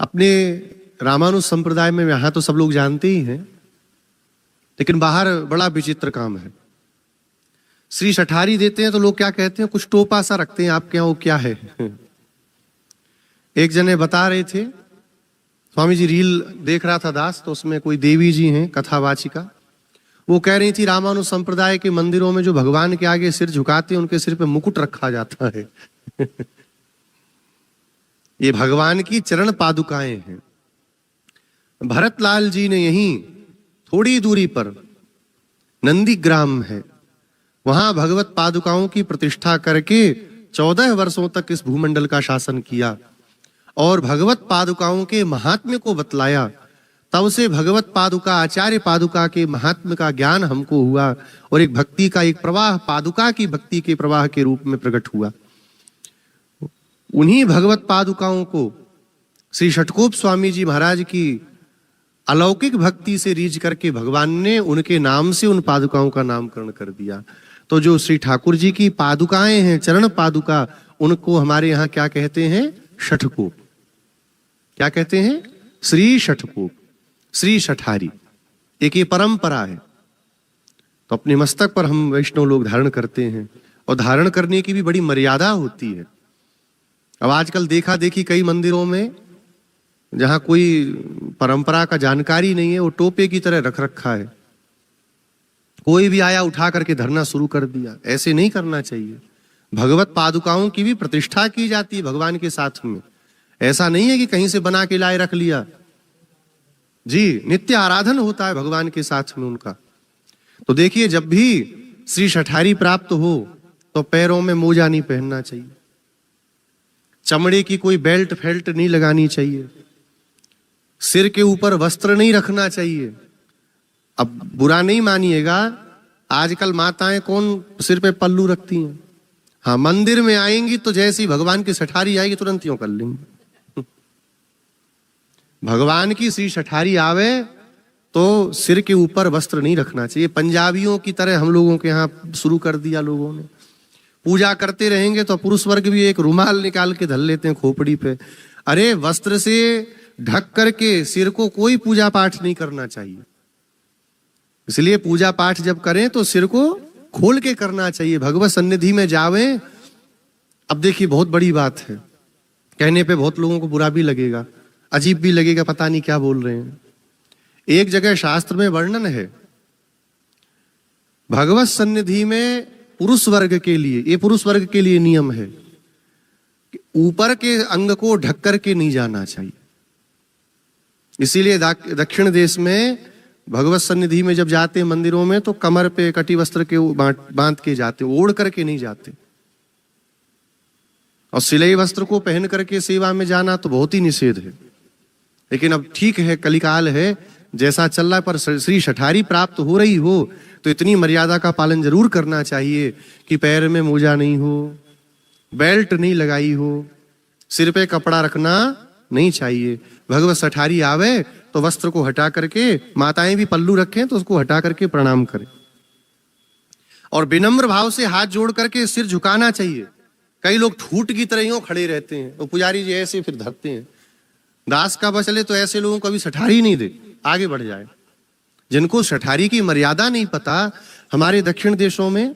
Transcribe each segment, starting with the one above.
अपने रामानुज संप्रदाय में यहाँ तो सब लोग जानते ही हैं, लेकिन बाहर बड़ा विचित्र काम है। श्री शठारी देते हैं तो लोग क्या कहते हैं, कुछ टोपा सा रखते हैं आपके यहाँ, वो क्या है? एक जने बता रहे थे, स्वामी जी रील देख रहा था दास, तो उसमें कोई देवी जी हैं कथावाचिका, वो कह रही थी रामानुज संप्रदाय के मंदिरों में जो भगवान के आगे सिर झुकाते हैं उनके सिर पे मुकुट रखा जाता है। ये भगवान की चरण पादुकाएं हैं। भरतलाल जी ने यहीं थोड़ी दूरी पर नंदीग्राम है, वहां भगवत पादुकाओं की प्रतिष्ठा करके 14 वर्षों तक इस भूमंडल का शासन किया और भगवत पादुकाओं के महात्म्य को बतलाया। तब से भगवत पादुका, आचार्य पादुका के महात्म्य का ज्ञान हमको हुआ और एक भक्ति का एक प्रवाह पादुका की भक्ति के प्रवाह के रूप में प्रकट हुआ। उन्हीं भगवत पादुकाओं को श्री षटकोप स्वामी जी महाराज की अलौकिक भक्ति से रीझ करके भगवान ने उनके नाम से उन पादुकाओं का नामकरण कर दिया। तो जो श्री ठाकुर जी की पादुकाएं हैं, चरण पादुका, उनको हमारे यहाँ क्या कहते हैं? षटकोप। क्या कहते हैं? श्री षटकोप, श्री शठारी। एक ये परंपरा है। तो अपने मस्तक पर हम वैष्णव लोग धारण करते हैं और धारण करने की भी बड़ी मर्यादा होती है। अब आजकल देखा देखी कई मंदिरों में जहां कोई परंपरा का जानकारी नहीं है, वो टोपे की तरह रख रखा है। कोई भी आया उठा करके धरना शुरू कर दिया। ऐसे नहीं करना चाहिए। भगवत पादुकाओं की भी प्रतिष्ठा की जाती है भगवान के साथ में। ऐसा नहीं है कि कहीं से बना के लाए रख लिया। जी, नित्य आराधन होता है भगवान के साथ में उनका। तो देखिए, जब भी श्री शठारी प्राप्त हो तो पैरों में मोजा नहीं पहनना चाहिए, चमड़े की कोई बेल्ट फेल्ट नहीं लगानी चाहिए, सिर के ऊपर वस्त्र नहीं रखना चाहिए। अब बुरा नहीं मानिएगा, आजकल माताएं कौन सिर पे पल्लू रखती हैं? हाँ, मंदिर में आएंगी तो जैसी भगवान की शठारी आएगी तुरंत यूं कर लेंगी। भगवान की श्री शठारी आवे तो सिर के ऊपर वस्त्र नहीं रखना चाहिए। पंजाबियों की तरह हम लोगों के यहाँ शुरू कर दिया लोगों ने। पूजा करते रहेंगे तो पुरुष वर्ग भी एक रुमाल निकाल के धर लेते हैं खोपड़ी पे। अरे, वस्त्र से ढक करके सिर को कोई पूजा पाठ नहीं करना चाहिए। इसलिए पूजा पाठ जब करें तो सिर को खोल के करना चाहिए, भगवत सन्निधि में जावे। अब देखिए, बहुत बड़ी बात है, कहने पे बहुत लोगों को बुरा भी लगेगा, अजीब भी लगेगा, पता नहीं क्या बोल रहे हैं। एक जगह शास्त्र में वर्णन है, भगवत सन्निधि में पुरुष वर्ग के लिए, ये पुरुष वर्ग के लिए नियम है कि ऊपर के अंग को ढक करके नहीं जाना चाहिए। इसीलिए दक्षिण देश में भगवत सन्निधि में जब जाते हैं मंदिरों में तो कमर पे कटी वस्त्र के बांध के जाते, ओढ़ करके नहीं जाते। और सिलाई वस्त्र को पहन करके सेवा में जाना तो बहुत ही निषेध है। लेकिन अब ठीक है, कलिकाल है, जैसा चल रहा है, पर श्री शठारी प्राप्त हो रही हो तो इतनी मर्यादा का पालन जरूर करना चाहिए कि पैर में मोजा नहीं हो, बेल्ट नहीं लगाई हो, सिर पे कपड़ा रखना नहीं चाहिए। भगवत शठारी आवे तो वस्त्र को हटा करके, माताएं भी पल्लू रखें तो उसको हटा करके प्रणाम करें और विनम्र भाव से हाथ जोड़ करके सिर झुकाना चाहिए। कई लोग ठूट की तरह यूं खड़े रहते हैं और पुजारी जी ऐसे फिर धरते हैं। दास का बचले तो ऐसे लोगों को कभी शठारी नहीं दे, आगे बढ़ जाए। जिनको शठारी की मर्यादा नहीं पता, हमारे दक्षिण देशों में,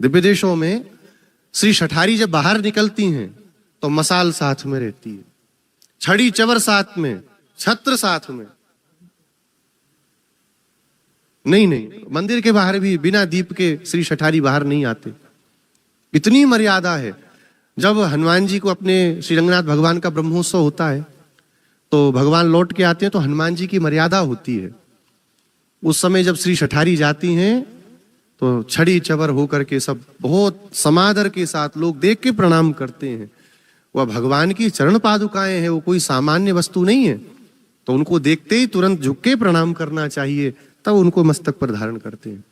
दिव्य देशों में श्री शठारी जब बाहर निकलती हैं तो मसाल साथ में रहती है, छड़ी चवर साथ में, छत्र साथ में। नहीं, मंदिर के बाहर भी बिना दीप के श्री शठारी बाहर नहीं आते। इतनी मर्यादा है। जब हनुमान जी को अपने श्री रंगनाथ भगवान का ब्रह्मोत्सव होता है तो भगवान लौट के आते हैं तो हनुमान जी की मर्यादा होती है। उस समय जब श्री शठारी जाती हैं तो छड़ी चवर होकर के सब बहुत समादर के साथ लोग देख के प्रणाम करते हैं। वह भगवान की चरण पादुकाएं हैं, वो कोई सामान्य वस्तु नहीं है। तो उनको देखते ही तुरंत झुक के प्रणाम करना चाहिए, तब उनको मस्तक पर धारण करते हैं।